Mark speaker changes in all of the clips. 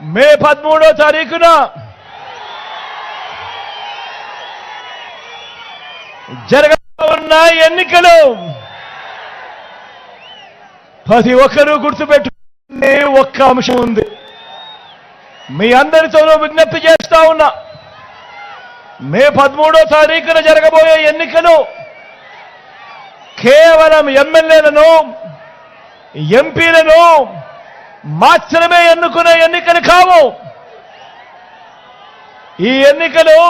Speaker 1: మే 13వ తారీఖున జరగనున్న ఎన్నికలు ప్రతి ఒక్కరూ గుర్తుపెట్టుకునే ఒక్క అంశం ఉంది. మీ అందరితోనూ విజ్ఞప్తి చేస్తా ఉన్నా, మే 13వ తారీఖున జరగబోయే ఎన్నికలు కేవలం ఎమ్మెల్యేలను ఎంపీలను మాత్రమే ఎన్నుకునే ఎన్నికలు కావు. ఈ ఎన్నికలు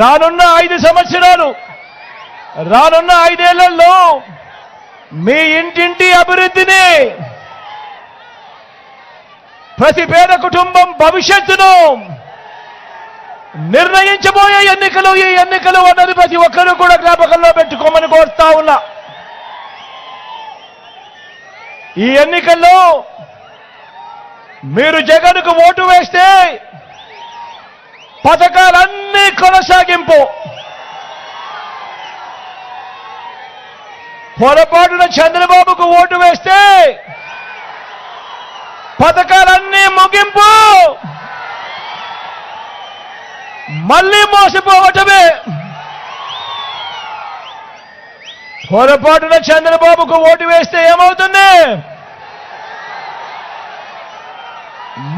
Speaker 1: రానున్న 5 సంవత్సరాలు, రానున్న 5 ఏళ్లలో మీ ఇంటింటి అభివృద్ధిని, ప్రతి పేద కుటుంబం భవిష్యత్తును నిర్ణయించబోయే ఎన్నికలు ఈ ఎన్నికలు అన్నది ప్రతి ఒక్కరూ కూడా జ్ఞాపకంలో పెట్టుకోమని కోరుతా ఉన్నా. ఈ ఎన్నికల్లో మీరు జగన్కు ఓటు వేస్తే పథకాలన్నీ కొనసాగింపు, పొరపాటున చంద్రబాబుకు ఓటు వేస్తే పథకాలన్నీ ముగింపు, మళ్ళీ మోసపోవటమే. పొరపాటున చంద్రబాబుకు ఓటు వేస్తే ఏమవుతుంది?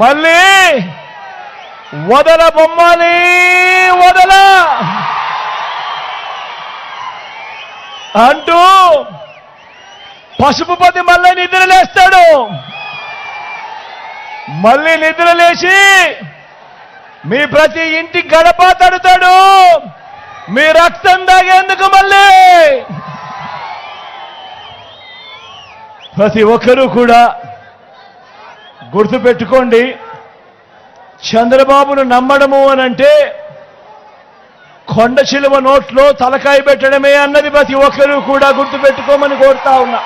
Speaker 1: మళ్ళీ వదల బొమ్మాలి వదల అంటూ పసుపుపతి మళ్ళీ నిద్రలేస్తాడు. మళ్ళీ నిద్రలేసి మీ ప్రతి ఇంటి గడప తడుతాడు, మీ రక్తం తాగేందుకు. మళ్ళీ ప్రతి ఒక్కరూ కూడా గుర్తుపెట్టుకోండి, చంద్రబాబును నమ్మడము అనంటే కొండ చిలువ నోట్లో తలకాయ పెట్టడమే అన్నది ప్రతి ఒక్కరూ కూడా గుర్తుపెట్టుకోమని కోరుతా ఉన్నా.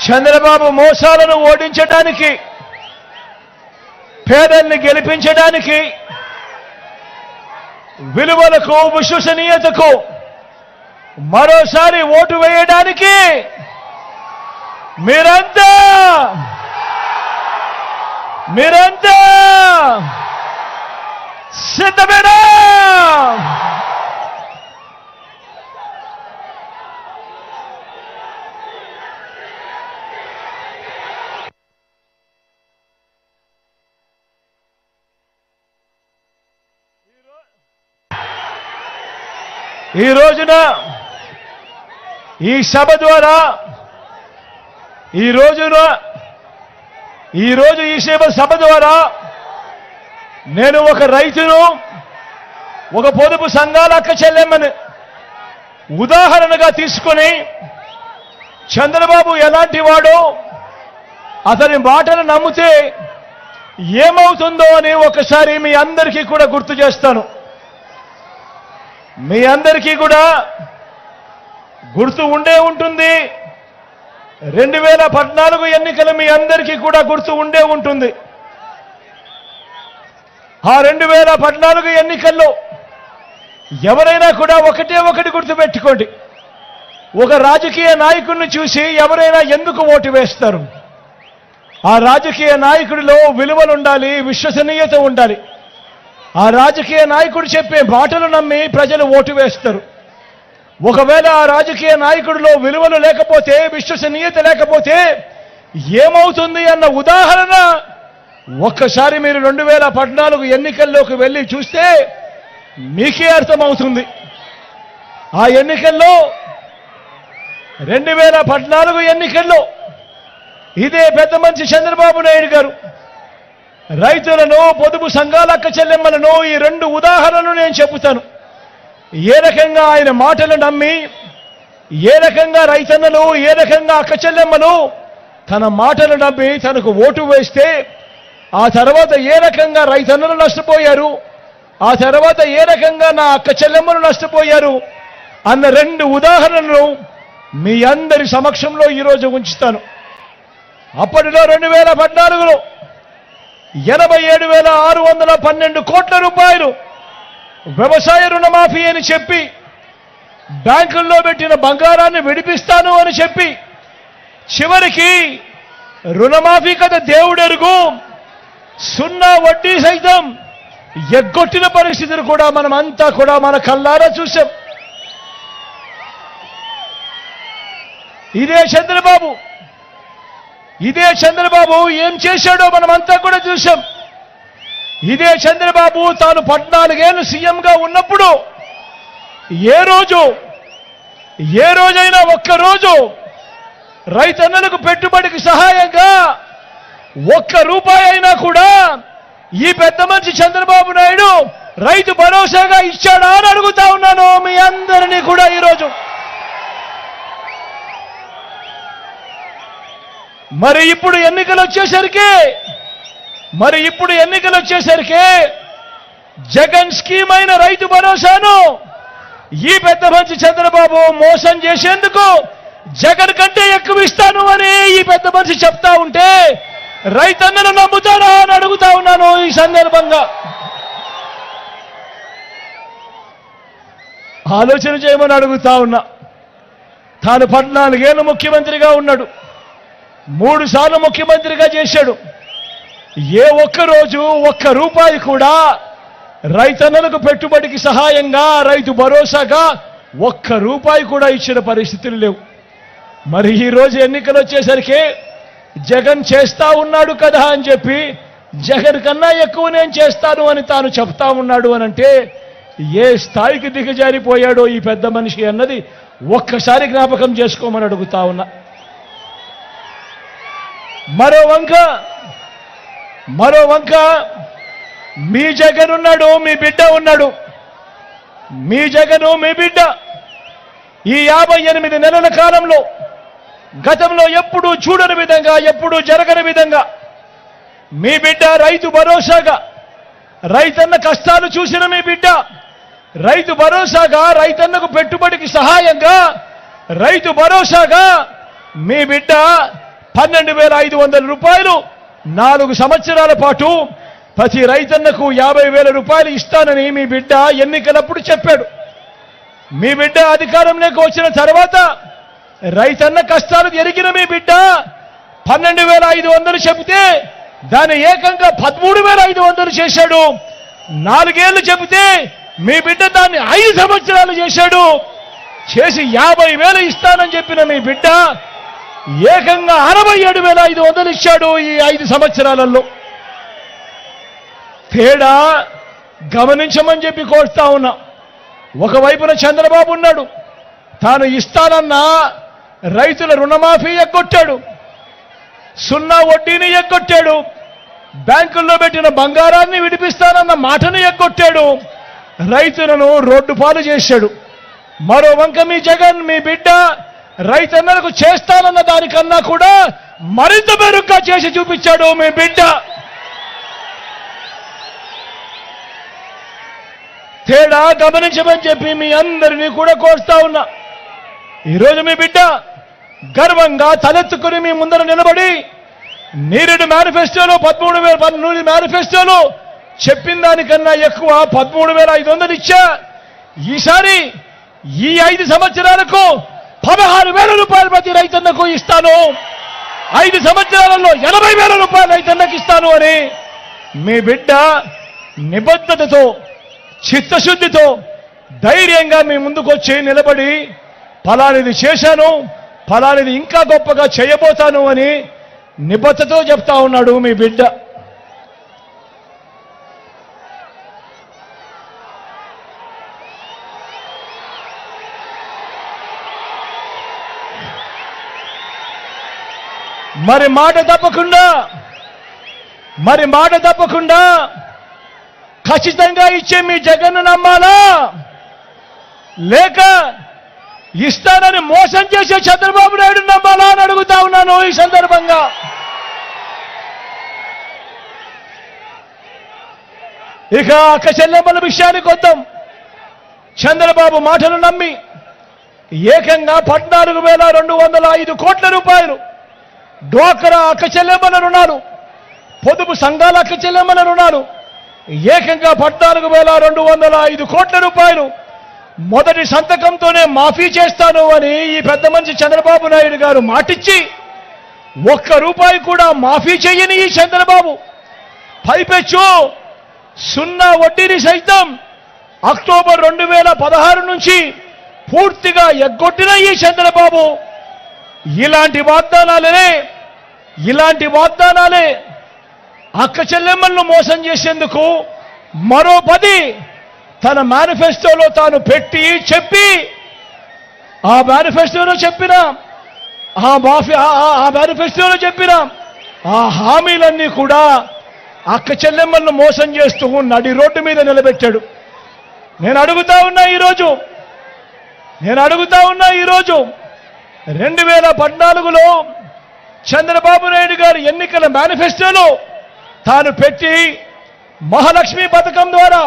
Speaker 1: చంద్రబాబు మోసాలను ఓడించడానికి, పేదల్ని గెలిపించడానికి, విలువలకు విశ్వసనీయతకు మరోసారి ఓటు వేయడానికి మీరంతా సిద్ధమేనా? ఈ రోజున ఈ సభ ద్వారా ఈ సభ ద్వారా నేను ఒక రైతును, ఒక పొదుపు సంఘాల అక్క చెల్లెమ్మని ఉదాహరణగా తీసుకొని చంద్రబాబు ఎలాంటి వాడో, అతని మాటలు నమ్మితే ఏమవుతుందో అని ఒకసారి మీ అందరికీ కూడా గుర్తు చేస్తాను. మీ అందరికీ కూడా గుర్తు ఉండే ఉంటుంది. 2014 ఎన్నికలు మీ అందరికీ కూడా గుర్తు ఉండే ఉంటుంది. ఆ 2014 ఎన్నికల్లో ఎవరైనా కూడా ఒకటి గుర్తుపెట్టుకోండి, ఒక రాజకీయ నాయకుడిని చూసి ఎవరైనా ఎందుకు ఓటు వేస్తారు? ఆ రాజకీయ నాయకుడిలో విలువలు ఉండాలి, విశ్వసనీయత ఉండాలి. ఆ రాజకీయ నాయకుడు చెప్పే మాటలు నమ్మి ప్రజలు ఓటు వేస్తారు. ఒకవేళ ఆ రాజకీయ నాయకుడిలో విలువలు లేకపోతే, విశ్వసనీయత లేకపోతే ఏమవుతుంది అన్న ఉదాహరణ ఒక్కసారి మీరు 2014 ఎన్నికల్లోకి వెళ్ళి చూస్తే మీకే అర్థమవుతుంది. ఆ ఎన్నికల్లో 2014 ఎన్నికల్లో ఇదే పెద్ద మనిషి చంద్రబాబు నాయుడు గారు రైతులను, పొదుపు సంఘాల అక్క చెల్లెమ్మలను ఈ 2 ఉదాహరణలు నేను చెబుతాను. ఏ రకంగా ఆయన మాటలు నమ్మి, ఏ రకంగా రైతన్నలు, ఏ రకంగా అక్క చెల్లెమ్మలు తన మాటలు నమ్మి తనకు ఓటు వేస్తే ఆ తర్వాత ఏ రకంగా రైతన్నలు నష్టపోయారు, ఆ తర్వాత ఏ రకంగా నా అక్క చెల్లెమ్మలు నష్టపోయారు అన్న 2 ఉదాహరణలు మీ అందరి సమక్షంలో ఈరోజు ఉంచుతాను. అప్పటిలో 2014లో 87,612 కోట్ల రూపాయలు వ్యవసాయ రుణమాఫీ అని చెప్పి బ్యాంకుల్లో పెట్టిన బంగారాన్ని విడిపిస్తాను అని చెప్పి చివరికి రుణమాఫీ కదా దేవుడెరుగు సున్నా వడ్డీ సైతం ఎగ్గొట్టిన పరిస్థితులు కూడా మనమంతా కూడా మన కళ్ళారా చూసాం. ఇదే చంద్రబాబు ఏం చేశాడో మనమంతా కూడా చూసాం. ఇదే చంద్రబాబు తాను 14 ఏళ్ళు సీఎంగా ఉన్నప్పుడు ఏ రోజైనా ఒక్కరోజు రైతన్నలకు పెట్టుబడికి సహాయంగా ₹1 అయినా కూడా ఈ పెద్ద మనిషి చంద్రబాబు నాయుడు రైతు భరోసాగా ఇచ్చాడా అని అడుగుతా ఉన్నాను మీ అందరినీ కూడా ఈరోజు. మరి ఇప్పుడు ఎన్నికలు వచ్చేసరికి జగన్ స్కీమ్ అయిన రైతు భరోసాను ఈ పెద్ద మనిషి చంద్రబాబు మోసం చేసేందుకు జగన్ కంటే ఎక్కువ ఇస్తాను అని ఈ పెద్ద మనిషి చెప్తా ఉంటే రైతన్నలు నమ్ముతారా అని అడుగుతా ఉన్నాను ఈ సందర్భంగా. ఆలోచన చేయమని అడుగుతా ఉన్నా. తాను 14 ఏళ్ళు ముఖ్యమంత్రిగా ఉన్నాడు, 3 సార్లు ముఖ్యమంత్రిగా చేశాడు. ఏ ఒక్కరోజు ₹1 కూడా రైతన్నలకు పెట్టుబడికి సహాయంగా రైతు భరోసాగా ₹1 కూడా ఇచ్చిన పరిస్థితులు లేవు. మరి ఈ రోజు ఎన్నికలు వచ్చేసరికి జగన్ చేస్తా ఉన్నాడు కదా అని చెప్పి జగన్ కన్నా ఎక్కువ నేను చేస్తాను అని తాను చెప్తా ఉన్నాడు అనంటే ఏ స్థాయికి దిగజారిపోయాడో ఈ పెద్ద మనిషి అన్నది ఒక్కసారి జ్ఞాపకం చేసుకోమని అడుగుతా ఉన్నా. మరో వంక మీ జగన్ ఉన్నాడు, మీ బిడ్డ ఉన్నాడు. మీ జగను మీ బిడ్డ ఈ 58 నెలల కాలంలో గతంలో ఎప్పుడూ చూడని విధంగా, ఎప్పుడూ జరగని విధంగా మీ బిడ్డ రైతు భరోసాగా, రైతన్న కష్టాలు చూసిన మీ బిడ్డ రైతు భరోసాగా, రైతన్నకు పెట్టుబడికి సహాయంగా రైతు భరోసాగా మీ బిడ్డ ₹12,500 4 సంవత్సరాల పాటు ప్రతి రైతన్నకు ₹50,000 ఇస్తానని మీ బిడ్డ ఎన్నికలప్పుడు చెప్పాడు. మీ బిడ్డ అధికారంలోకి వచ్చిన తర్వాత రైతన్న కష్టాలు ఎరిగిన మీ బిడ్డ 12,500 చెబితే దాన్ని ఏకంగా 13,500 చేశాడు. 4 ఏళ్లు చెబితే మీ బిడ్డ దాన్ని 5 సంవత్సరాలు చేశాడు. చేసి 50,000 ఇస్తానని చెప్పిన మీ బిడ్డ ఏకంగా 67,500 ఇచ్చాడు ఈ 5 సంవత్సరాలలో. తేడా గమనించమని చెప్పి కోరుతా ఉన్నా. ఒకవైపున చంద్రబాబు ఉన్నాడు, తాను ఇస్తానన్న రైతుల రుణమాఫీ ఎగ్గొట్టాడు, సున్నా వడ్డీని ఎగ్గొట్టాడు, బ్యాంకుల్లో పెట్టిన బంగారాన్ని విడిపిస్తానన్న మాటను ఎగ్గొట్టాడు, రైతులను రోడ్డు పాలు చేశాడు. మరో వంక మీ జగన్ మీ బిడ్డ రైతన్నలకు చేస్తానన్న దానికన్నా కూడా మరింత మెరుగ్గా చేసి చూపించాడు మీ బిడ్డ. తేడా గమనించమని చెప్పి మీ అందరినీ కూడా కోరుతా ఉన్నా. ఈరోజు మీ బిడ్డ గర్వంగా తలెత్తుకుని మీ ముందర నిలబడి నీరుడు మేనిఫెస్టోలో 13,000 మేనిఫెస్టోలో చెప్పిన దానికన్నా ఎక్కువ 13,500 ఇచ్చా. ఈసారి ఈ 5 సంవత్సరాలకు ₹16,000 ప్రతి రైతన్నకు ఇస్తాను, 5 సంవత్సరాలలో ₹80,000 రైతన్నకు ఇస్తాను అని మీ బిడ్డ నిబద్ధతతో, చిత్తశుద్ధితో, ధైర్యంగా మీ ముందుకొచ్చి నిలబడి ఫలానిది చేశాను, ఫలానిది ఇంకా గొప్పగా చేయబోతాను అని నిబద్ధతతో చెప్తా ఉన్నాడు మీ బిడ్డ. మరి మాట తప్పకుండా ఖచ్చితంగా ఇచ్చే మీ జగన్ను నమ్మాలా, లేక ఇస్తానని మోసం చేసే చంద్రబాబు నాయుడు నమ్మాలా అని అడుగుతా ఉన్నాను ఈ సందర్భంగా. ఇక అక్క చెల్లెమ్మల విషయానికి వద్దాం. చంద్రబాబు మాటలు నమ్మి ఏకంగా ₹14,205 కోట్ల డ్వాక్రా అక్క చెల్లెమ్మల రుణాలు, పొదుపు సంఘాల అక్క చెల్లెమ్మల రుణాలు ఏకంగా 14,205 కోట్ల రూపాయలు మొదటి సంతకంతోనే మాఫీ చేస్తాను అని ఈ పెద్ద మనిషి చంద్రబాబు నాయుడు గారు మాటిచ్చి ఒక్క రూపాయి కూడా మాఫీ చేయని ఈ చంద్రబాబు పైపెచ్చు సున్నా వడ్డీని సైతం అక్టోబర్ 2016 నుంచి పూర్తిగా ఎగ్గొట్టిన ఈ చంద్రబాబు ఇలాంటి వాగ్దానాలే అక్క చెల్లెమ్మలను మోసం చేసేందుకు మరో 10 తన మేనిఫెస్టోలో తాను పెట్టి చెప్పి ఆ మేనిఫెస్టోలో చెప్పిన ఆ హామీలన్నీ కూడా అక్క చెల్లెమ్మలను మోసం చేస్తూ నడి రోడ్డు మీద నిలబెట్టాడు. నేను అడుగుతా ఉన్నా ఈరోజు 2014లో చంద్రబాబు నాయుడు గారు ఎన్నికల మేనిఫెస్టోలో తాను పెట్టి మహాలక్ష్మి పథకం ద్వారా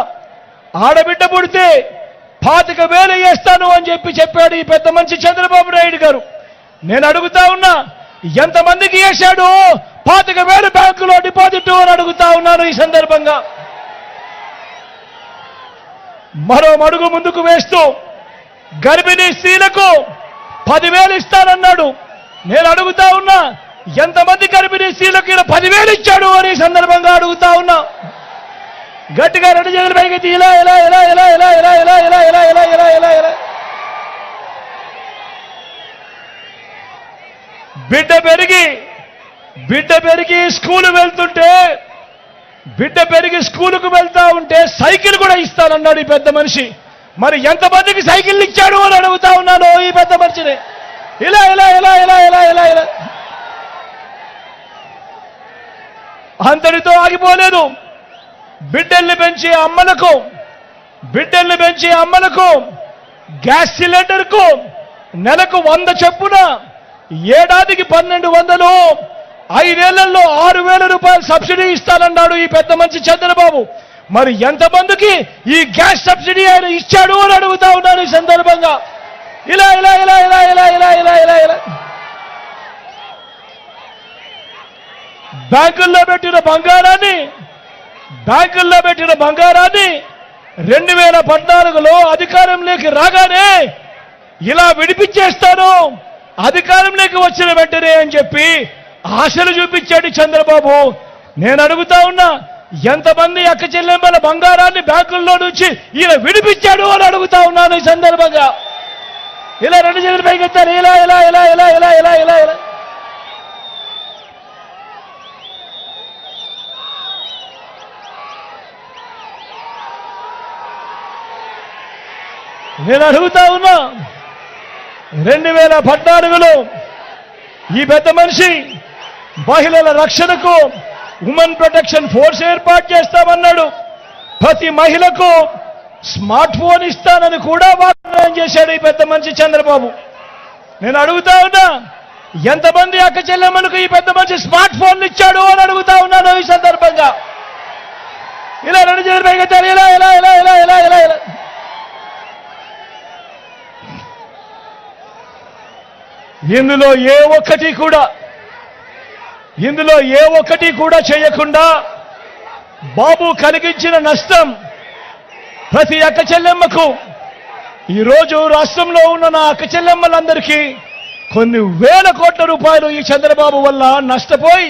Speaker 1: ఆడబిడ్డ పుడితే 25,000 వేస్తాను అని చెప్పాడు ఈ పెద్ద మనిషి చంద్రబాబు నాయుడు గారు. నేను అడుగుతా ఉన్నా, ఎంతమందికి వేశాడు 25,000 బ్యాంకులో డిపాజిట్ అని అడుగుతా ఉన్నాను. ఈ సందర్భంగా మరో అడుగు ముందుకు వేస్తూ గర్భిణీ స్త్రీలకు 10,000 ఇస్తానన్నాడు. నేను అడుగుతా ఉన్నా, ఎంతమంది గర్భిణీ స్త్రీలకు 10,000 ఇచ్చాడు అని ఈ సందర్భంగా అడుగుతా ఉన్నా. గట్టిగా 2 చేతులు పైకి ఇలా బిడ్డ పెరిగి స్కూలుకు వెళ్తా ఉంటే సైకిల్ కూడా ఇస్తానన్నాడు ఈ పెద్ద మనిషి. మరి ఎంతమందికి సైకిల్ ఇచ్చాడు అని అడుగుతా ఉన్నాను ఈ పెద్ద మనిషిని. ఇలా అంతటితో ఆగిపోలేదు. బిడ్డల్ని పెంచే అమ్మలకు గ్యాస్ సిలిండర్కు నెలకు 100 చొప్పున ఏడాదికి 1,200, 5 ఏళ్లలో 6,000 రూపాయలు సబ్సిడీ ఇస్తానన్నాడు ఈ పెద్ద మనిషి చంద్రబాబు. మరి ఎంతమందికి ఈ గ్యాస్ సబ్సిడీ ఆయన ఇచ్చాడు అని అడుగుతా ఉన్నాను ఈ సందర్భంగా. ఇలా బ్యాంకుల్లో పెట్టిన బంగారాన్ని 2014లో అధికారంలోకి రాగానే ఇలా విడిపించేస్తాను అధికారంలోకి వచ్చిన వెంటనే అని చెప్పి ఆశలు చూపించాడు చంద్రబాబు. నేను అడుగుతా ఉన్నా, ఎంతమంది అక్క చెల్లెమ్మల బంగారాన్ని బ్యాంకుల్లో నుంచి ఈయన విడిపించాడు అని అడుగుతా ఉన్నాను ఈ సందర్భంగా. ఇలా 2 చేతులు పైకెత్తారు. ఇలా నేను అడుగుతా ఉన్నా, 2014లో ఈ పెద్ద మనిషి మహిళల రక్షణకు ఉమెన్ ప్రొటెక్షన్ ఫోర్స్ ఏర్పాటు చేస్తామన్నాడు. ప్రతి మహిళకు స్మార్ట్ ఫోన్ ఇస్తానని కూడా వాగ్దానం చేశాడు ఈ పెద్ద మనిషి చంద్రబాబు. నేను అడుగుతా ఉన్నా, ఎంతమంది అక్క చెల్లెమ్మలకు ఈ పెద్ద మనిషి స్మార్ట్ ఫోన్లు ఇచ్చాడు అని అడుగుతా ఉన్నాను ఈ సందర్భంగా. ఇలా 2 చేతులు పైకెత్తారు. ఇలా ఇందులో ఏ ఒక్కటి కూడా చేయకుండా బాబు కలిగించిన నష్టం ప్రతి అక్క చెల్లెమ్మకు, ఈరోజు రాష్ట్రంలో ఉన్న నా అక్క చెల్లెమ్మలందరికీ కొన్ని వేల కోట్ల రూపాయలు ఈ చంద్రబాబు వల్ల నష్టపోయి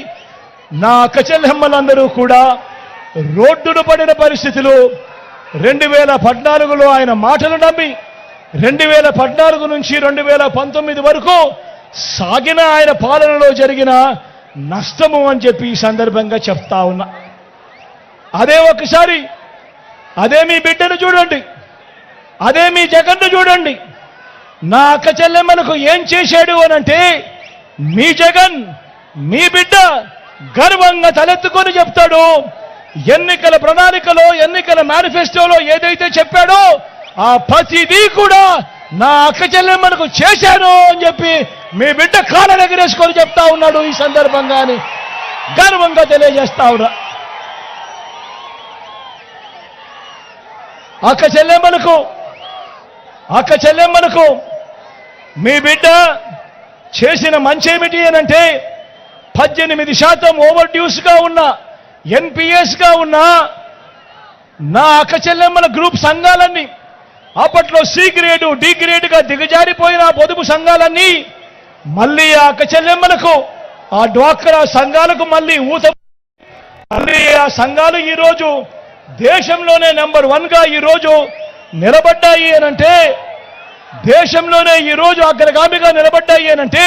Speaker 1: నా అక్క చెల్లెమ్మలందరూ కూడా రోడ్డును పడిన పరిస్థితులు. 2014లో ఆయన మాటలు నమ్మి 2014 నుంచి 2019 వరకు సాగిన ఆయన పాలనలో జరిగిన నష్టము అని చెప్పి ఈ సందర్భంగా చెప్తా ఉన్నా. అదే మీ బిడ్డను చూడండి, అదే మీ జగన్ను చూడండి. నా అక్క చెల్లెమ్మలకు ఏం చేశాడు అనంటే మీ జగన్, మీ బిడ్డ గర్వంగా తలెత్తుకొని చెప్తాడు. ఎన్నికల ప్రణాళికలో, ఎన్నికల మేనిఫెస్టోలో ఏదైతే చెప్పాడో ఆ ప్రతిదీ కూడా నా అక్క చెల్లెమ్మలకు చేశాను అని చెప్పి మీ బిడ్డ కాళ్ళ ఎగరేసుకొని చెప్తా ఉన్నాడు ఈ సందర్భంగా అని గర్వంగా తెలియజేస్తా ఉన్నా. అక్క చెల్లెమ్మలకు మీ బిడ్డ చేసిన మంచేమిటి అనంటే 18% ఓవర్ డ్యూస్గా ఉన్న, ఎన్పిఎస్గా ఉన్న నా అక్క చెల్లెమ్మల గ్రూప్ సంఘాలన్నీ, అప్పట్లో సి గ్రేడు డి గ్రేడుగా దిగజారిపోయిన పొదుపు సంఘాలన్నీ మళ్ళీ ఆ అక్క చెల్లెమ్మలకు, ఆ డ్వాక్రా సంఘాలకు మళ్ళీ మళ్ళీ ఆ సంఘాలు ఈరోజు దేశంలోనే నెంబర్ 1గా ఈరోజు నిలబడ్డాయి అనంటే, దేశంలోనే ఈరోజు అగ్రగామిగా నిలబడ్డాయి అనంటే,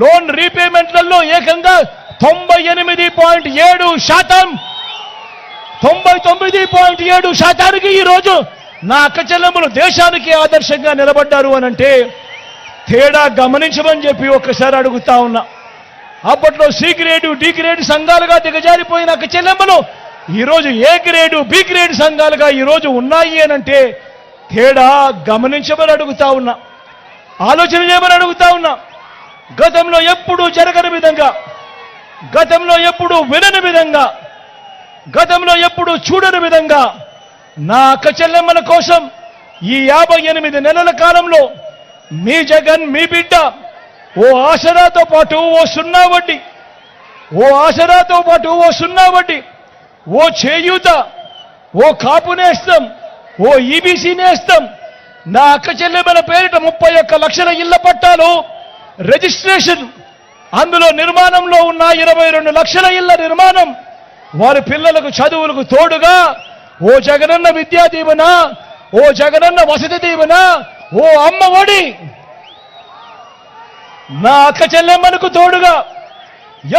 Speaker 1: లోన్ రీపేమెంట్లలో ఏకంగా 98.7%, 99.7% ఈరోజు నా అక్క చెల్లెమ్మలు దేశానికి ఆదర్శంగా నిలబడ్డారు అనంటే తేడా గమనించమని చెప్పి ఒక్కసారి అడుగుతా ఉన్నా. అప్పట్లో సి గ్రేడు డి గ్రేడు సంఘాలుగా దిగజారిపోయిన అక్క చెల్లెమ్మలు ఈరోజు ఏ గ్రేడు బి గ్రేడు సంఘాలుగా ఈరోజు ఉన్నాయి అనంటే తేడా గమనించమని అడుగుతా ఉన్నా, ఆలోచన చేయమని అడుగుతా ఉన్నా. గతంలో ఎప్పుడూ జరగని విధంగా, గతంలో ఎప్పుడూ వినని విధంగా, గతంలో ఎప్పుడూ చూడని విధంగా నా అక్క చెల్లెమ్మల కోసం ఈ 58 నెలల కాలంలో మీ జగన్, మీ బిడ్డ ఓ ఆసరాతో పాటు ఓ సున్నా వడ్డీ, ఓ ఆసరాతో పాటు ఓ సున్నా వడ్డీ, ఓ చేయూత, ఓ కాపు నేస్తం, ఓ ఈబీసీ నేస్తం, నా అక్క చెల్లెమ్మల పేరిట 31 లక్షల ఇళ్ల పట్టాలు రిజిస్ట్రేషన్, అందులో నిర్మాణంలో ఉన్న 22 లక్షల ఇళ్ల నిర్మాణం, వారి పిల్లలకు చదువులకు తోడుగా ఓ జగనన్న విద్యా దీవెన, ఓ జగనన్న వసతి దీవెన, ఓ అమ్మ ఒడి నా అక్క చెల్లెమ్మలకు తోడుగా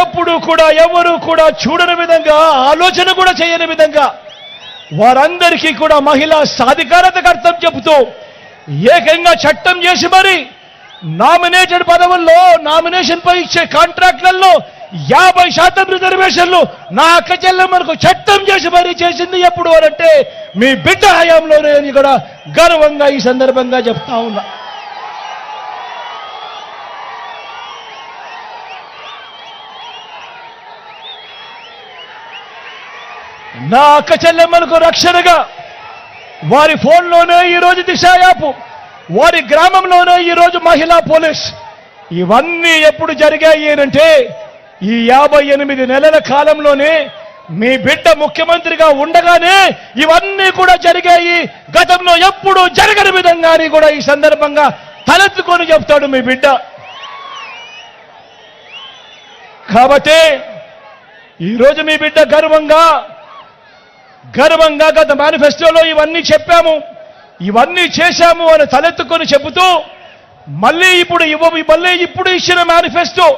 Speaker 1: ఎప్పుడూ కూడా ఎవరూ కూడా చూడని విధంగా, ఆలోచన కూడా చేయని విధంగా వారందరికీ కూడా మహిళా సాధికారతకు అర్థం చెబుతూ ఏకంగా చట్టం చేసి మరి నామినేటెడ్ పదవుల్లో, నామినేషన్ పై ఇచ్చే కాంట్రాక్ట్లలో 50% రిజర్వేషన్లు నా అక్క చెల్లెమ్మలకు చట్టం చేసి మరీ చేసింది ఎప్పుడు అనంటే మీ బిడ్డ హయాంలోనే అని కూడా గర్వంగా ఈ సందర్భంగా చెప్తా ఉన్నా. నా అక్క చెల్లెమ్మలకు రక్షణగా వారి ఫోన్లోనే ఈరోజు దిశ యాప్, వారి గ్రామంలోనే ఈరోజు మహిళా పోలీస్, ఇవన్నీ ఎప్పుడు జరిగాయి అంటే ఈ 58 నెలల కాలంలోనే మీ బిడ్డ ముఖ్యమంత్రిగా ఉండగానే ఇవన్నీ కూడా జరిగాయి. గతంలో ఎప్పుడూ జరగని విధంగా అని కూడా ఈ సందర్భంగా తలెత్తుకొని చెప్తాడు మీ బిడ్డ. కాబట్టి ఈరోజు మీ బిడ్డ గర్వంగా గత మేనిఫెస్టోలో ఇవన్నీ చెప్పాము, ఇవన్నీ చేశాము అని తలెత్తుకొని చెబుతూ మళ్ళీ ఇప్పుడు ఇచ్చిన మేనిఫెస్టో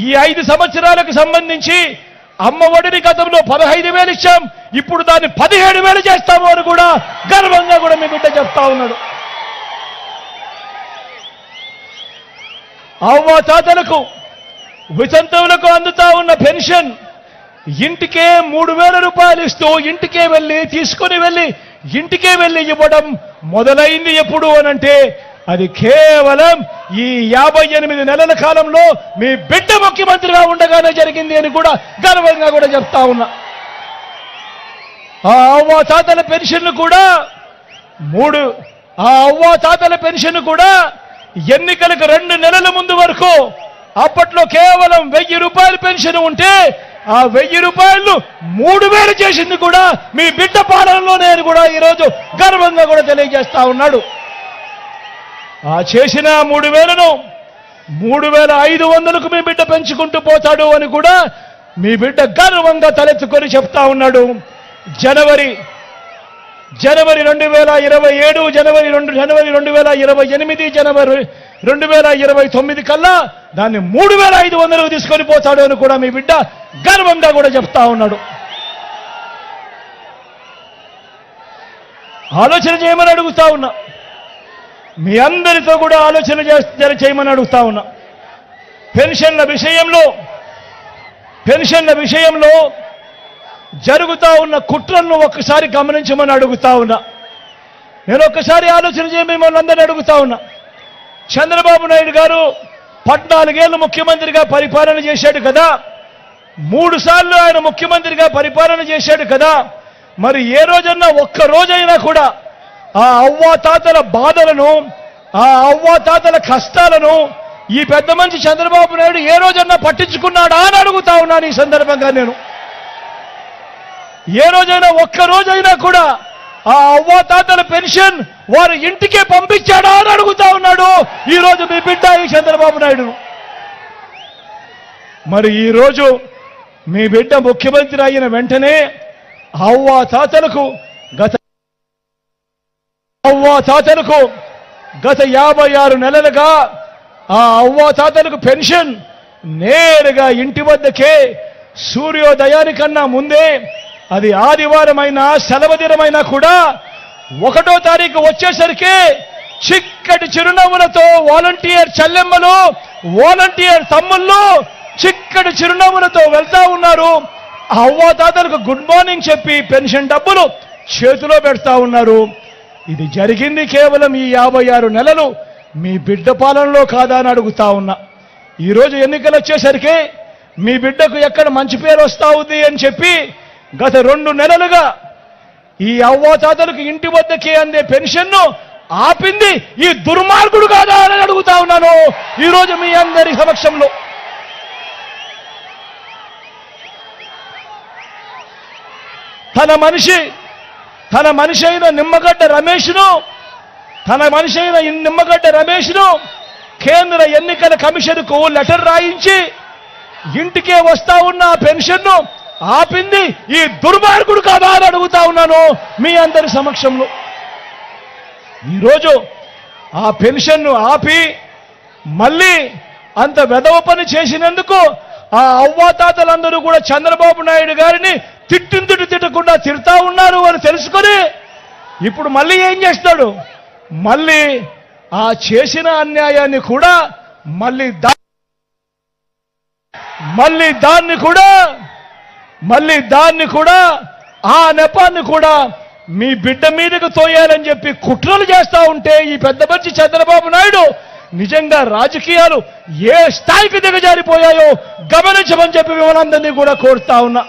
Speaker 1: ఈ 5 సంవత్సరాలకు సంబంధించి అమ్మ ఒడిని గతంలో 15,000 ఇచ్చాం, ఇప్పుడు దాన్ని 17,000 చేస్తాము అని కూడా గర్వంగా కూడా మీ బిడ్డ చెప్తా ఉన్నాడు. అవ్వ తాతలకు, వితంతువులకు అందుతా ఉన్న పెన్షన్ ఇంటికే 3,000 రూపాయలు ఇస్తూ ఇంటికే తీసుకుని ఇంటికే వెళ్ళి ఇవ్వడం మొదలైంది ఎప్పుడు అనంటే అది కేవలం ఈ 58 నెలల కాలంలో మీ బిడ్డ ముఖ్యమంత్రిగా ఉండగానే జరిగింది అని కూడా గర్వంగా కూడా చెప్తా ఉన్నా. ఆ అవ్వ తాతల పెన్షన్ కూడా ఎన్నికలకు 2 నెలల ముందు వరకు అప్పట్లో కేవలం 1,000 రూపాయల పెన్షన్ ఉంటే ఆ 1,000 రూపాయలు 3,000 చేసింది కూడా మీ బిడ్డ పాలనలోనే అని కూడా ఈరోజు గర్వంగా కూడా తెలియజేస్తా ఉన్నాడు. ఆ చేసిన 3,000ను 3,500కు మీ బిడ్డ పెంచుకుంటూ పోతాడు అని కూడా మీ బిడ్డ గర్వంగా తలెత్తుకొని చెప్తా ఉన్నాడు. జనవరి 2027, జనవరి 2028, జనవరి 2029 కల్లా దాన్ని 3,500కు తీసుకొని పోతాడు అని కూడా మీ బిడ్డ గర్వంగా కూడా చెప్తా ఉన్నాడు. ఆలోచన చేయమని అడుగుతా ఉన్నా, మీ అందరితో కూడా ఆలోచన చేయమని అడుగుతా ఉన్నా. పెన్షన్ల విషయంలో జరుగుతా ఉన్న కుట్రలను ఒక్కసారి గమనించమని అడుగుతా ఉన్నా. నేను ఒక్కసారి ఆలోచన చేయమని మిమ్మల్ని అందరినీ అడుగుతా ఉన్నా. చంద్రబాబు నాయుడు గారు 14 ఏళ్ళు ముఖ్యమంత్రిగా పరిపాలన చేశాడు కదా, 3 సార్లు ఆయన ముఖ్యమంత్రిగా పరిపాలన చేశాడు కదా, మరి ఏ రోజన్నా ఒక్క రోజైనా కూడా ఆ అవ్వాతాతల బాధలను, ఆ అవ్వాతాతల కష్టాలను ఈ పెద్ద మనిషి చంద్రబాబు నాయుడు ఏ రోజన్నా పట్టించుకున్నాడా అని అడుగుతా ఉన్నాను. ఈ సందర్భంగా నేను ఏ రోజైనా ఒక్క రోజైనా కూడా ఆ అవ్వాతాతల పెన్షన్ వారి ఇంటికే పంపించాడా అని అడుగుతా ఉన్నాడు ఈ రోజు మీ బిడ్డ ఈ చంద్రబాబు నాయుడు. మరి ఈ రోజు మీ బిడ్డ ముఖ్యమంత్రి అయిన వెంటనే అవ్వాతాతలకు గత 56 నెలలుగా ఆ అవ్వాతాతలకు పెన్షన్ నేరుగా ఇంటి వద్దకే సూర్యోదయానికన్నా ముందే అది ఆదివారమైనా సెలవు దినమైనా కూడా 1వ తారీఖు వచ్చేసరికి చిక్కటి చిరునవ్వులతో వాలంటీర్ చెల్లెమ్మలు వాలంటీర్ తమ్ముళ్ళు చిక్కటి చిరునవ్వులతో వెళ్తా ఉన్నారు. అవ్వాతాతలకు గుడ్ మార్నింగ్ చెప్పి పెన్షన్ డబ్బులు చేతిలో పెడతా ఉన్నారు. ఇది జరిగింది కేవలం ఈ 56 నెలలు మీ బిడ్డ పాలనలో కాదా అని అడుగుతా ఉన్నా. ఈరోజు ఎన్నికలు వచ్చేసరికి మీ బిడ్డకు ఎక్కడ మంచి పేరు వస్తా ఉంది అని చెప్పి గత 2 నెలలుగా ఈ అవ్వాతాతలకు ఇంటి వద్దకే అందే పెన్షన్ను ఆపింది ఈ దుర్మార్గుడు కాదా అని అడుగుతా ఉన్నాను ఈరోజు మీ అందరి సమక్షంలో. తన మనిషి అయిన నిమ్మగడ్డ రమేష్ను కేంద్ర ఎన్నికల కమిషన్కు లెటర్ రాయించి ఇంటికే వస్తా ఉన్న పెన్షన్ను ఆపింది ఈ దుర్మార్గుడు కాదా అని అడుగుతా ఉన్నాను మీ అందరి సమక్షంలో. ఈరోజు ఆ పెన్షన్ను ఆపి మళ్ళీ అంత వెధవ పని చేసినందుకు ఆ అవ్వాతాతలందరూ కూడా చంద్రబాబు నాయుడు గారిని తిట్టకుండా తిడతా ఉన్నారు అని తెలుసుకొని ఇప్పుడు మళ్ళీ ఏం చేస్తాడు? మళ్ళీ ఆ చేసిన అన్యాయాన్ని కూడా మళ్ళీ దాన్ని కూడా ఆ నెపాన్ని కూడా మీ బిడ్డ మీదకు తోయాలని చెప్పి కుట్రలు చేస్తా ఉంటే ఈ పెద్ద మనిషి చంద్రబాబు నాయుడు నిజంగా రాజకీయాలు ఏ స్థాయికి దిగజారిపోయాయో గమనించమని చెప్పి మిమ్మల్ని కూడా కోరుతా ఉన్నా.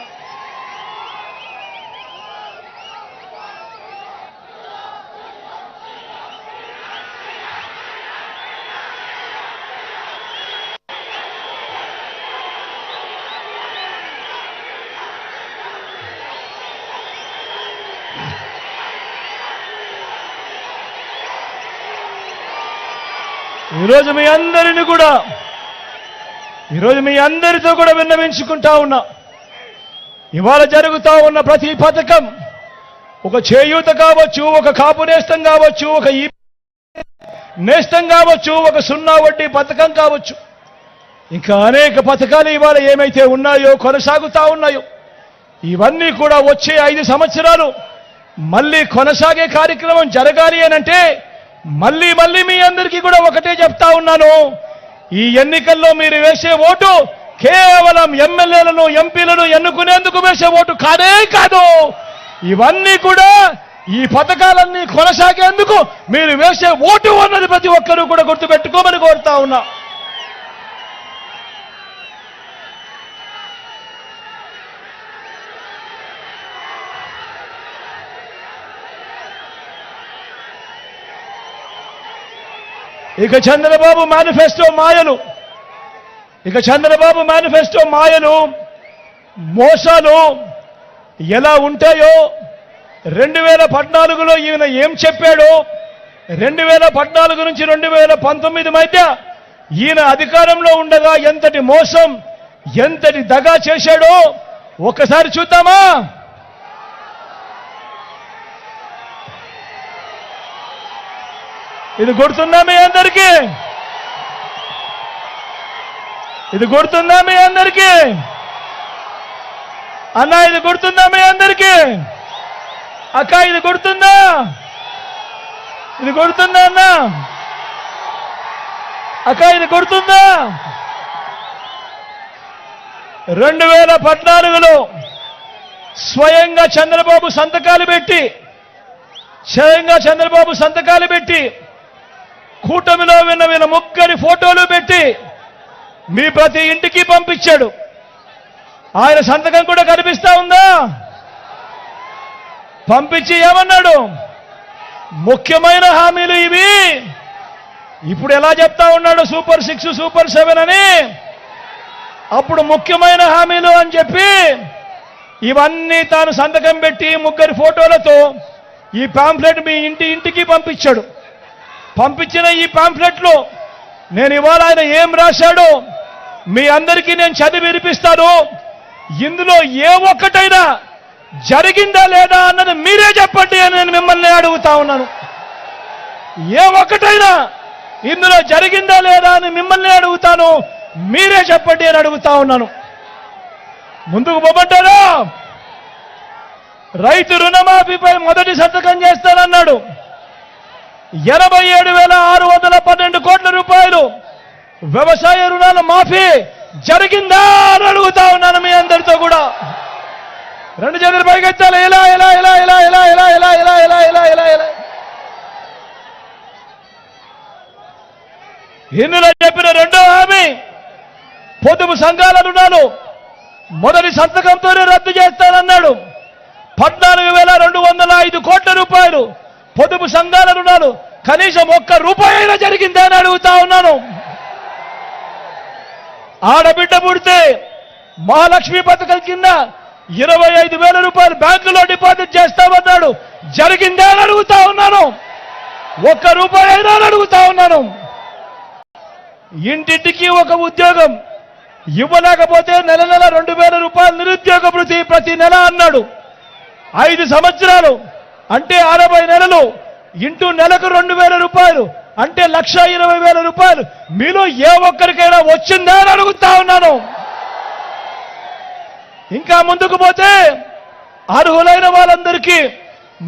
Speaker 1: ఈరోజు మీ అందరితో కూడా విన్నవించుకుంటా ఉన్నా. ఇవాళ జరుగుతా ఉన్న ప్రతి పథకం ఒక చేయూత కావచ్చు, ఒక కాపు నేస్తం కావచ్చు, ఒక ఈ నేస్తం కావచ్చు, ఒక 0 వడ్డీ పథకం కావచ్చు, ఇంకా అనేక పథకాలు ఇవాళ ఏమైతే ఉన్నాయో కొనసాగుతా ఉన్నాయో ఇవన్నీ కూడా వచ్చే 5 సంవత్సరాలు మళ్ళీ కొనసాగే కార్యక్రమం జరగాలి అనంటే మళ్ళీ మీ అందరికీ కూడా ఒకటే చెప్తా ఉన్నాను. ఈ ఎన్నికల్లో మీరు వేసే ఓటు కేవలం ఎమ్మెల్యేలను ఎంపీలను ఎన్నుకునేందుకు వేసే ఓటు కాదే కాదు. ఇవన్నీ కూడా ఈ పథకాలన్నీ కొనసాగేందుకు మీరు వేసే ఓటు అన్నది ప్రతి ఒక్కరూ కూడా గుర్తుపెట్టుకోమని కోరుతా ఉన్నా. ఇక చంద్రబాబు మేనిఫెస్టో మాయలు మోసాలు ఎలా ఉంటాయో 2014లో ఈయన ఏం చెప్పాడో 2014 నుంచి 2019 మధ్య ఈయన అధికారంలో ఉండగా ఎంతటి మోసం ఎంతటి దగా చేశాడో ఒక్కసారి చూద్దామా. ఇది గుర్తుందా మీ అందరికీ? అన్నా ఇది గుర్తుందా మీ అందరికీ? అక్క ఇది గుర్తుందా అన్నా? అక్క ఇది గుర్తుందా? 2014లో స్వయంగా చంద్రబాబు సంతకాలు పెట్టి కూటమిలో విన్న ముగ్గురి ఫోటోలు పెట్టి మీ ప్రతి ఇంటికి పంపించాడు. ఆయన సంతకం కూడా కనిపిస్తా ఉందా? పంపించి ఏమన్నాడు? ముఖ్యమైన హామీలు ఇవి. ఇప్పుడు ఎలా చెప్తా ఉన్నాడు? సూపర్ 6 సూపర్ 7 అని. అప్పుడు ముఖ్యమైన హామీలు అని చెప్పి ఇవన్నీ తాను సంతకం పెట్టి 3 ఫోటోలతో ఈ పాంఫ్లెట్ మీ ఇంటికి పంపించాడు. పంపించిన ఈ పాంఫ్లెట్లో నేను ఇవాళ ఆయన ఏం రాశాడో మీ అందరికీ నేను చదివి వినిపిస్తాను. ఇందులో ఏ ఒక్కటైనా జరిగిందా లేదా అన్నది మీరే చెప్పండి అని నేను మిమ్మల్ని అడుగుతా ఉన్నాను. ఏ ఒక్కటైనా ఇందులో జరిగిందా లేదా అని మిమ్మల్ని అడుగుతాను, మీరే చెప్పండి అని అడుగుతా ఉన్నాను. ముందుకు పోమంటారా? రైతు రుణమాఫీపై మొదటి సంతకం చేస్తానన్నాడు. 87,612 కోట్ల రూపాయలు వ్యవసాయ రుణాల మాఫీ జరిగిందా అని అడుగుతా ఉన్నాను మీ అందరితో కూడా. 2 చేతులు పైకెత్తాలి. ఇలా ఇలా ఇలా ఇలా ఇలా ఇలా ఇలా ఇలా ఇలా ఇలా ఇలా ఇలా ఇందులో చెప్పిన రెండో హామీ పొదుపు సంఘాల రుణాలు మొదటి సంతకంతోనే రద్దు చేస్తానన్నాడు. 14,205 కోట్ల రూపాయలు పొదుపు సంఘాల రుణాలు కనీసం 1 రూపాయి అయినా జరిగిందా అని అడుగుతా ఉన్నాను. ఆడబిడ్డ పుడితే మహాలక్ష్మి పథకం కింద 25,000 రూపాయలు బ్యాంకులో డిపాజిట్ చేస్తామన్నాడు. జరిగిందా అని అడుగుతా ఉన్నాను. 1 రూపాయి అయినా అని అడుగుతా ఉన్నాను. ఇంటింటికి 1 ఉద్యోగం ఇవ్వలేకపోతే నెల 2,000 రూపాయలు నిరుద్యోగ భృతి ప్రతి నెల అన్నాడు. 5 సంవత్సరాలు అంటే 60 నెలలు ఇంటూ నెలకు 2,000 రూపాయలు అంటే 1,20,000 రూపాయలు మీలో ఏ ఒక్కరికైనా వచ్చిందా అని అడుగుతా ఉన్నాను. ఇంకా ముందుకు పోతే అర్హులైన వాళ్ళందరికీ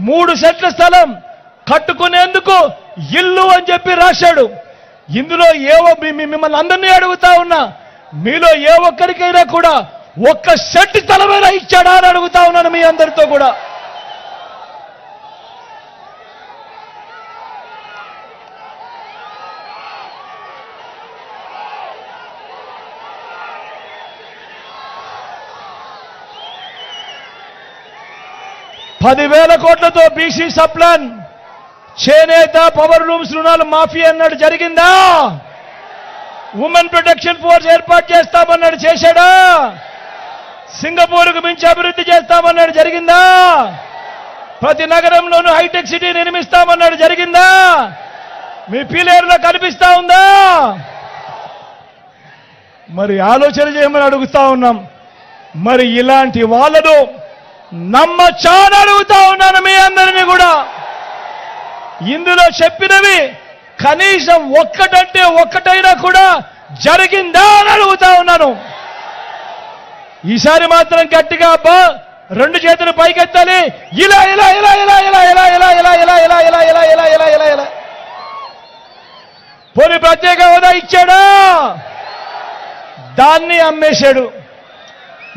Speaker 1: 3 సెంట్ల స్థలం కట్టుకునేందుకు ఇల్లు అని చెప్పి రాశాడు. ఇందులో మిమ్మల్ని అందరినీ అడుగుతా ఉన్నా, మీలో ఏ ఒక్కరికైనా కూడా 1 సెంటు స్థలమైనా ఇచ్చాడా అని అడుగుతా ఉన్నాను మీ అందరితో కూడా. ₹10,000 కోట్లతో బీసీ సప్లాన్, చేనేత, పవర్ లూమ్స్ రుణాలు మాఫీ అన్నాడు. జరిగిందా? ఉమెన్ ప్రొటెక్షన్ ఫోర్స్ ఏర్పాటు చేస్తామన్నాడు. చేశాడా? సింగపూర్కు మించి అభివృద్ధి చేస్తామన్నాడు. జరిగిందా? ప్రతి నగరంలోనూ హైటెక్ సిటీ నిర్మిస్తామన్నాడు. జరిగిందా? మీ పీలేరులో కనిపిస్తా ఉందా? మరి ఆలోచన చేయమని అడుగుతా ఉన్నాం. మరి ఇలాంటి వాళ్ళను నమ్మచ్చా అని అడుగుతా ఉన్నాను మీ అందరినీ కూడా. ఇందులో చెప్పినవి కనీసం ఒక్కటంటే ఒక్కటైనా కూడా జరిగిందా అని అడుగుతా ఉన్నాను. ఈసారి మాత్రం గట్టిగా అబ్బా 2 చేతులు పైకెత్తాలి. ఇలా ఇలా ఇలా ఇలా ఇలా ఇలా ఇలా ఇలా ఇలా ఇలా ఇలా ఇలా ఇలా ఇలా ఇలా ఇలా పోనీ ప్రత్యేక హోదా ఇచ్చాడా? దాన్ని అమ్మేశాడు.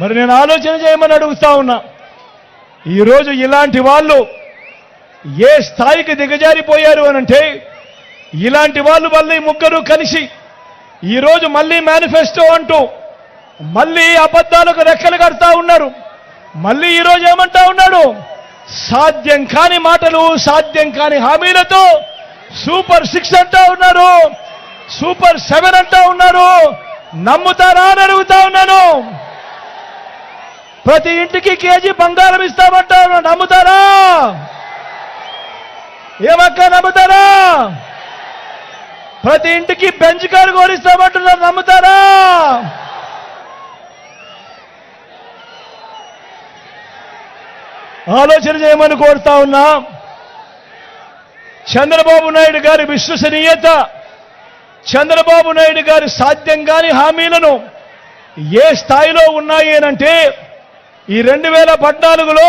Speaker 1: మరి నేను ఆలోచన చేయమని అడుగుతా ఉన్నా. ఈరోజు ఇలాంటి వాళ్ళు ఏ స్థాయికి దిగజారిపోయారు అనంటే, ఇలాంటి వాళ్ళు మళ్ళీ 3 కలిసి ఈరోజు మళ్ళీ మేనిఫెస్టో అంటూ మళ్ళీ అబద్ధాలకు రెక్కలు కడతా ఉన్నారు. మళ్ళీ ఈరోజు ఏమంటా ఉన్నాడు? సాధ్యం కాని మాటలు, సాధ్యం కాని హామీలతో సూపర్ 6 అంటా ఉన్నారు, సూపర్ 7 అంటా ఉన్నారు. నమ్ముతారా అని అడుగుతా ఉన్నాను. ప్రతి ఇంటికి కేజీ బంగారం ఇస్తామంటా ఉన్నా. నమ్ముతారా? ఏమక్క నమ్ముతారా? ప్రతి ఇంటికి బెంచ్ కారు కోరిస్తామంటున్నారు. నమ్ముతారా? ఆలోచన చేయమని కోరుతా ఉన్నా. చంద్రబాబు నాయుడు గారి విశ్వసనీయత, చంద్రబాబు నాయుడు గారి సాధ్యం కాని హామీలను ఏ స్థాయిలో ఉన్నాయి అనంటే, ఈ 2014లో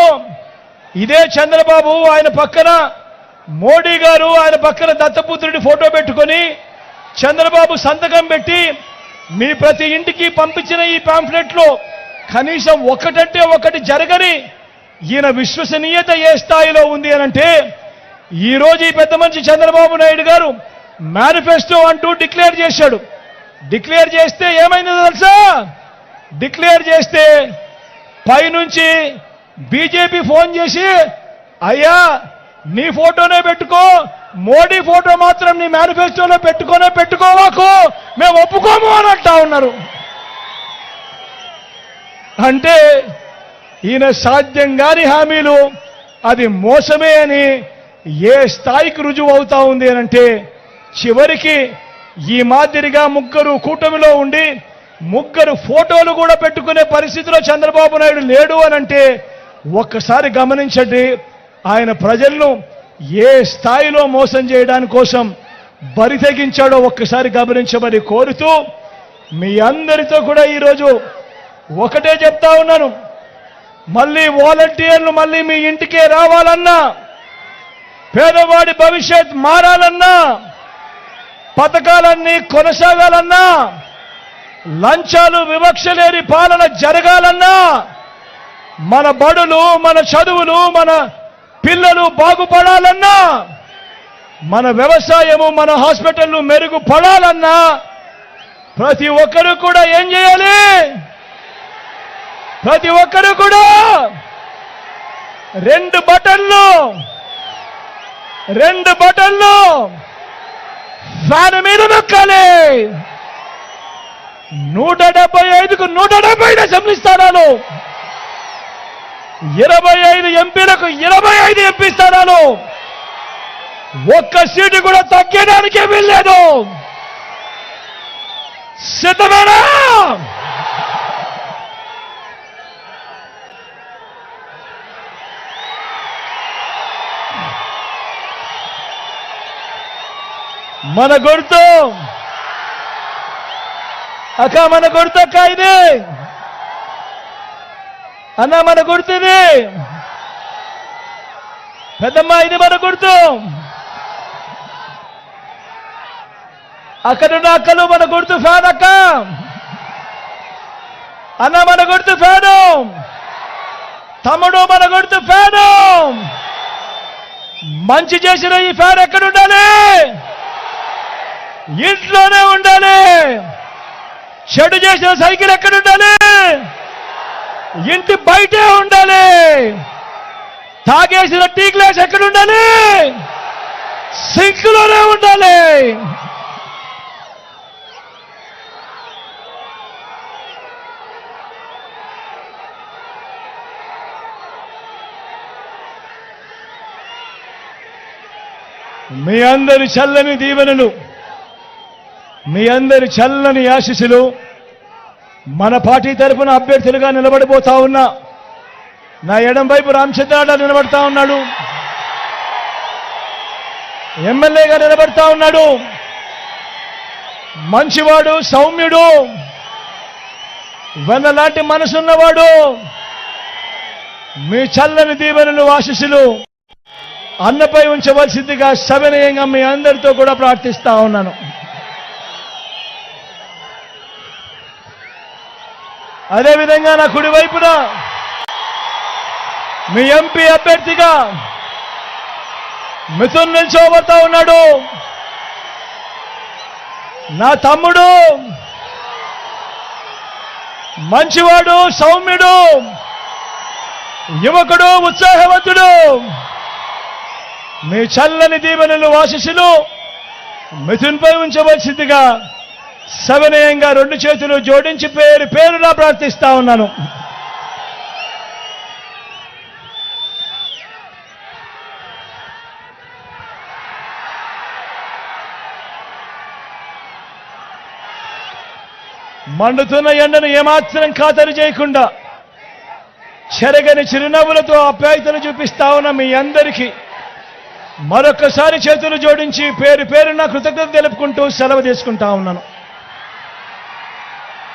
Speaker 1: ఇదే చంద్రబాబు ఆయన పక్కన మోడీ గారు, ఆయన పక్కన దత్తపుత్రుడి ఫోటో పెట్టుకొని చంద్రబాబు సంతకం పెట్టి మీ ప్రతి ఇంటికి పంపించిన ఈ పాంఫ్లెట్లో కనీసం ఒకటంటే ఒకటి జరగని ఈయన విశ్వసనీయత ఏ స్థాయిలో ఉంది అనంటే, ఈరోజు ఈ పెద్ద మనిషి చంద్రబాబు నాయుడు గారు మేనిఫెస్టో అంటూ డిక్లేర్ చేశాడు. డిక్లేర్ చేస్తే ఏమైందో తెలుసా? డిక్లేర్ చేస్తే పైనుంచి బీజేపీ ఫోన్ చేసి, అయ్యా నీ ఫోటోనే పెట్టుకో, మోడీ ఫోటో మాత్రం నీ మేనిఫెస్టోలో పెట్టుకోవాకు, మేము ఒప్పుకోము అని అంటా ఉన్నారు. అంటే ఈయన సాధ్యం కాని హామీలు, అది మోసమే అని ఏ స్థాయికి రుజువు అవుతా ఉంది అనంటే, చివరికి ఈ మాదిరిగా ముగ్గురు కూటమిలో ఉండి ముగ్గురు ఫోటోలు కూడా పెట్టుకునే పరిస్థితిలో చంద్రబాబు నాయుడు లేడు అనంటే ఒక్కసారి గమనించండి ఆయన ప్రజలను ఏ స్థాయిలో మోసం చేయడానికి కోసం బరి తెగించాడో ఒక్కసారి గమనించమని కోరుతూ, మీ అందరితో కూడా ఈరోజు ఒకటే చెప్తా ఉన్నాను, మళ్ళీ వాలంటీర్లు మళ్ళీ మీ ఇంటికే రావాలన్నా, పేదవాడి భవిష్యత్ మారాలన్నా, పథకాలన్నీ కొనసాగాలన్నా, లంచాలు వివక్ష లేని పాలన జరగాలన్నా, మన బడులు, మన చదువులు, మన పిల్లలు బాగుపడాలన్నా, మన వ్యవసాయము, మన హాస్పిటళ్లు మెరుగుపడాలన్నా ప్రతి ఒక్కరూ కూడా ఏం చేయాలి? ప్రతి ఒక్కరూ కూడా రెండు బటన్లు ఫ్యాన్ మీద నొక్కాలి. 175కు 175 అసెంబ్లీ స్థానాలు, 25 ఎంపీలకు 25 ఎంపీ స్థానాలు, ఒక్క సీటు కూడా తగ్గడానికి వీల్లేదు. సిద్ధమేనా? మన గుర్తు అక్క, మన గుర్తు అక్క ఇది అన్న, మన గుర్తు ఇది పెద్దమ్మ, ఇది మన గుర్తు. అక్కడున్న అక్కలు మన గుర్తు ఫ్యాన్ అక్క అన్న, మన గుర్తు ఫ్యాను తమ్ముడు, మన గుర్తు ఫ్యాను. మంచి చేసిన ఈ ఫ్యాన్ ఎక్కడుండాలి? ఇంట్లోనే ఉండాలి. చెడు చేసిన సైకిల్ ఎక్కడుండాలి? ఇంటి బయటే ఉండాలి. తాగేసిన టీ గ్లాస్ ఎక్కడుండాలి? సింక్లోనే ఉండాలి. మీ అందరి చల్లని దీవెనలు, మీ అందరి చల్లని ఆశీస్సులు మన పార్టీ తరఫున అభ్యర్థులుగా నిలబడిపోతా ఉన్నా నా ఎడం వైపు రామచంద్రాడ నిలబడతా ఉన్నాడు, ఎమ్మెల్యేగా నిలబడతా ఉన్నాడు. మంచివాడు, సౌమ్యుడు, వెన్నలాంటి మనసున్నవాడు. మీ చల్లని దీవెనలు, ఆశీస్సులు అన్నపై ఉంచవలసిందిగా సవినయంగా మీ అందరితో కూడా ప్రార్థిస్తా ఉన్నాను. అదేవిధంగా నా కుడి వైపున మీ ఎంపీ అభ్యర్థిగా మిథున్ నిల్చోబోతా ఉన్నాడు. నా తమ్ముడు, మంచివాడు, సౌమ్యుడు, యువకుడు, ఉత్సాహవంతుడు. మీ చల్లని దీవెనలు, ఆశీస్సులు మిథున్పై ఉంచవలసిందిగా సవినయంగా 2 చేతులు జోడించి పేరు పేరున ప్రార్థిస్తా ఉన్నాను. మండుతున్న ఎండను ఏమాత్రం ఖాతరు చేయకుండా చెరగని చిరునవ్వులతో ఆప్యాయతను చూపిస్తా ఉన్న మీ అందరికీ మరొకసారి చేతులు జోడించి పేరు పేరున కృతజ్ఞత తెలుపుకుంటూ సెలవు తీసుకుంటా ఉన్నాను.